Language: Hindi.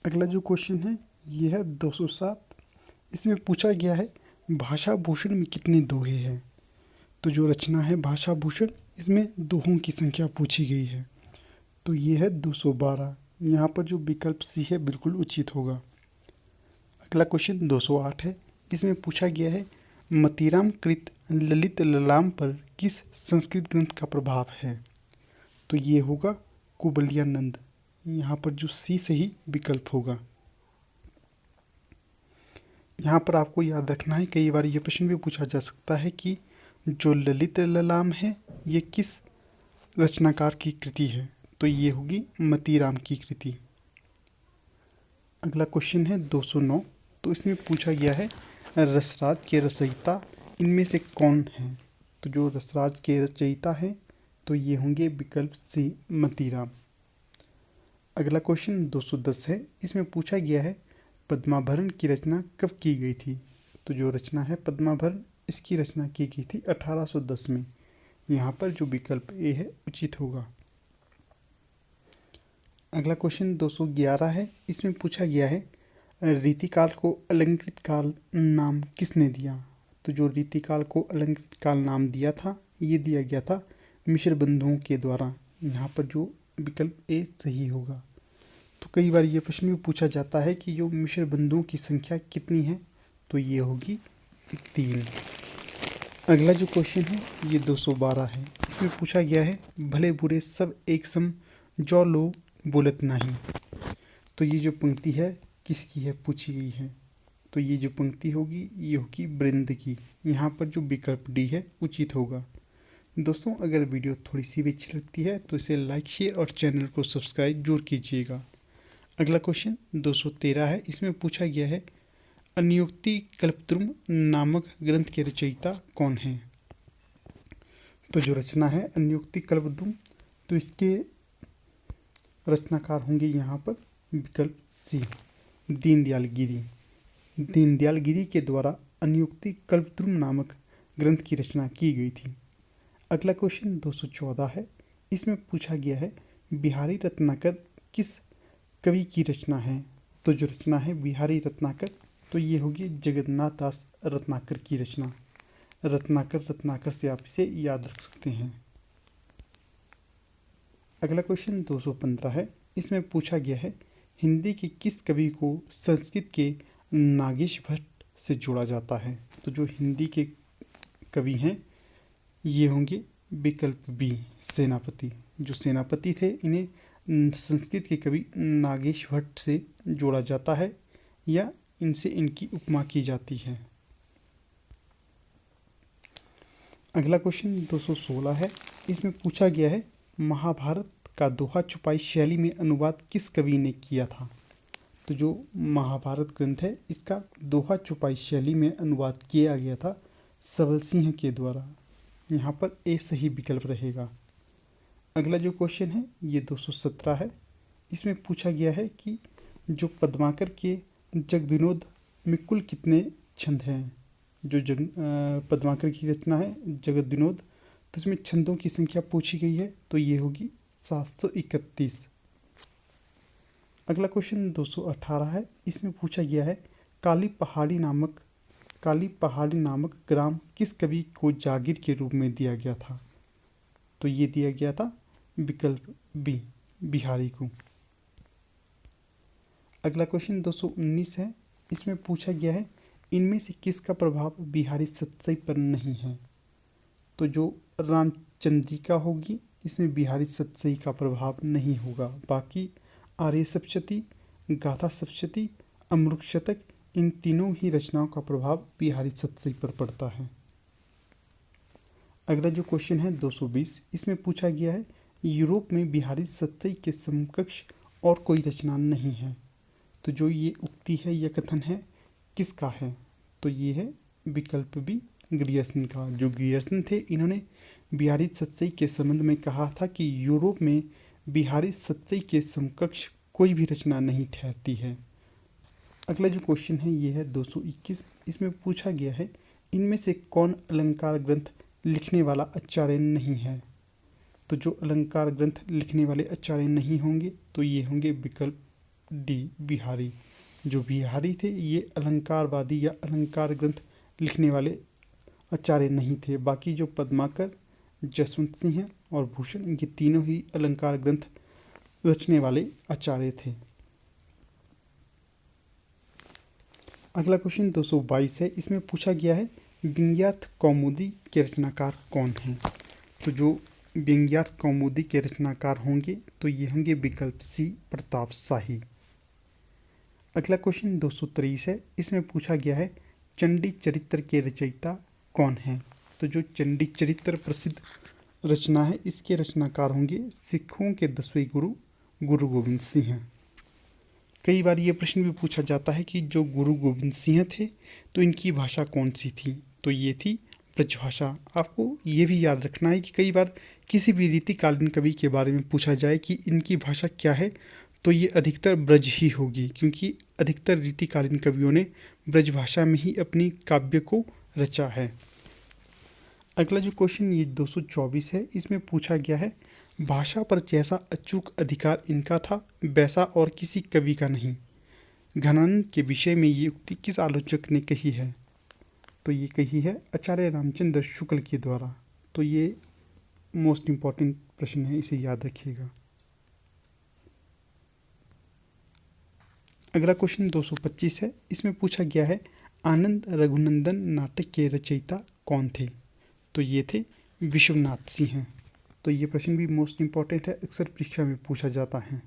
अगला जो क्वेश्चन है ये है 207। इसमें पूछा गया है भाषा भूषण में कितने दोहे हैं। तो जो रचना है भाषा भूषण, इसमें दोहों की संख्या पूछी गई है। तो ये है 212। यहाँ पर जो विकल्प सी है बिल्कुल उचित होगा। अगला क्वेश्चन 208 है। इसमें पूछा गया है मतीराम कृत ललित ललाम पर किस संस्कृत ग्रंथ का प्रभाव है। तो ये होगा कुबलियानंद। यहाँ पर जो सी सही विकल्प होगा। यहाँ पर आपको याद रखना है, कई बार ये प्रश्न भी पूछा जा सकता है कि जो ललित ललाम है ये किस रचनाकार की कृति है। तो ये होगी मतीराम की कृति। अगला क्वेश्चन है 209। तो इसमें पूछा गया है रसराज के रचयिता इनमें से कौन है। तो जो रसराज के रचयिता हैं तो ये होंगे विकल्प सी मतीराम। अगला क्वेश्चन 210 है। इसमें पूछा गया है पद्माभरण की रचना कब की गई थी। तो जो रचना है पद्माभरण, इसकी रचना की गई थी 1810 में। यहाँ पर जो विकल्प ए है उचित होगा। अगला क्वेश्चन 211 है। इसमें पूछा गया है रीतिकाल को अलंकृत काल नाम किसने दिया। तो जो रीतिकाल को अलंकृत काल नाम दिया था ये दिया गया था मिश्र बंधुओं के द्वारा। यहाँ पर जो विकल्प ए सही होगा। तो कई बार ये प्रश्न भी पूछा जाता है कि जो मिश्र बंधुओं की संख्या कितनी है। तो ये होगी 3। अगला जो क्वेश्चन है ये 212 है। इसमें पूछा गया है भले बुरे सब एक सम जो लो बोलत नहीं। तो ये जो पंक्ति है किसकी है पूछी गई है। तो ये जो पंक्ति होगी ये होगी वृंद की। यहाँ पर जो विकल्प डी है उचित होगा। दोस्तों, अगर वीडियो थोड़ी सी भी अच्छी लगती है तो इसे लाइक शेयर और चैनल को सब्सक्राइब जरूर कीजिएगा। अगला क्वेश्चन 213 है। इसमें पूछा गया है अनियुक्ति कल्पद्रुम नामक ग्रंथ के रचयिता कौन है। तो जो रचना है अनियुक्ति कल्पद्रुम, तो इसके रचनाकार होंगे यहाँ पर विकल्प सी दीनदयाल गिरी। दीनदयाल गिरी के द्वारा अनियुक्ति कल्पद्रुम नामक ग्रंथ की रचना की गई थी। अगला क्वेश्चन 214 है। इसमें पूछा गया है बिहारी रत्नाकर किस कवि की रचना है। तो जो रचना है बिहारी रत्नाकर, तो ये होगी जगन्नाथ दास रत्नाकर की रचना। रत्नाकर से आप इसे याद रख सकते हैं। अगला क्वेश्चन 215 है। इसमें पूछा गया है हिंदी के किस कवि को संस्कृत के नागेश भट्ट से जोड़ा जाता है। तो जो हिंदी के कवि हैं ये होंगे विकल्प बी सेनापति। जो सेनापति थे इन्हें संस्कृत के कवि नागेश भट्ट से जोड़ा जाता है या इनसे इनकी उपमा की जाती है। अगला क्वेश्चन 216 है। इसमें पूछा गया है महाभारत का दोहा छुपाई शैली में अनुवाद किस कवि ने किया था। तो जो महाभारत ग्रंथ है इसका दोहा छुपाई शैली में अनुवाद किया गया था सबल सिंह के द्वारा। यहाँ पर ए सही विकल्प रहेगा। अगला जो क्वेश्चन है ये 217 है। इसमें पूछा गया है कि जो पद्माकर के जगविनोद में कुल कितने छंद हैं। जो पद्माकर की रचना है जगविनोद, तो इसमें छंदों की संख्या पूछी गई है। तो ये होगी 731। अगला क्वेश्चन 218 है। इसमें पूछा गया है काली पहाड़ी नामक ग्राम किस कवि को जागीर के रूप में दिया गया था। तो ये दिया गया था विकल्प बी बिहारी को। अगला क्वेश्चन 219 है। इसमें पूछा गया है इनमें से किसका प्रभाव बिहारी सतसई पर नहीं है। तो जो रामचंद्रिका होगी इसमें बिहारी सतसई का प्रभाव नहीं होगा। बाकी आर्य सप्तशती, गाथा सप्तशती, अमृत शतक, इन तीनों ही रचनाओं का प्रभाव बिहारी सतसई पर पड़ता है। अगला जो क्वेश्चन है 220। इसमें पूछा गया है यूरोप में बिहारी सतसई के समकक्ष और कोई रचना नहीं है। तो जो ये उक्ति है यह कथन है किसका है। तो ये है विकल्प बी ग्रियर्सन का। जो ग्रियर्सन थे इन्होंने बिहारी सतसई के संबंध में कहा था कि यूरोप में बिहारी सतसई के समकक्ष कोई भी रचना नहीं ठहरती है। अगला जो क्वेश्चन है ये है 221। इसमें पूछा गया है इनमें से कौन अलंकार ग्रंथ लिखने वाला आचार्य नहीं है। तो जो अलंकार ग्रंथ लिखने वाले आचार्य नहीं होंगे तो ये होंगे विकल्प डी बिहारी। जो बिहारी थे ये अलंकारवादी या अलंकार ग्रंथ लिखने वाले आचार्य नहीं थे। बाकी जो पद्माकर, जसवंत सिंह और भूषण, ये तीनों ही अलंकार ग्रंथ रचने वाले आचार्य थे। अगला क्वेश्चन 222 है। इसमें पूछा गया है व्यंग्यार्थ कौमुदी के रचनाकार कौन हैं। तो जो व्यंग्यार्थ कौमुदी के रचनाकार होंगे तो ये होंगे विकल्प सी प्रताप शाही। अगला क्वेश्चन 223 है। इसमें पूछा गया है चंडी चरित्र के रचयिता कौन हैं। तो जो चंडी चरित्र प्रसिद्ध रचना है इसके रचनाकार होंगे सिखों के 10वें गुरु गुरु गोविंद सिंह। कई बार ये प्रश्न भी पूछा जाता है कि जो गुरु गोविंद सिंह थे तो इनकी भाषा कौन सी थी। तो ये थी ब्रजभाषा। आपको ये भी याद रखना है कि कई बार किसी भी रीतिकालीन कवि के बारे में पूछा जाए कि इनकी भाषा क्या है तो ये अधिकतर ब्रज ही होगी, क्योंकि अधिकतर रीतिकालीन कवियों ने ब्रजभाषा में ही अपनी काव्य को रचा है। अगला जो क्वेश्चन ये 224 है। इसमें पूछा गया है भाषा पर जैसा अचूक अधिकार इनका था वैसा और किसी कवि का नहीं। घनानंद के विषय में ये उक्ति किस आलोचक ने कही है। तो ये कही है आचार्य रामचंद्र शुक्ल के द्वारा। तो ये मोस्ट इम्पॉर्टेंट प्रश्न है, इसे याद रखिएगा। अगला क्वेश्चन 225 है। इसमें पूछा गया है आनंद रघुनंदन नाटक के रचयिता कौन थे। तो ये थे विश्वनाथ सिंह। तो ये प्रश्न भी मोस्ट इम्पॉर्टेंट है, अक्सर परीक्षा में पूछा जाता है।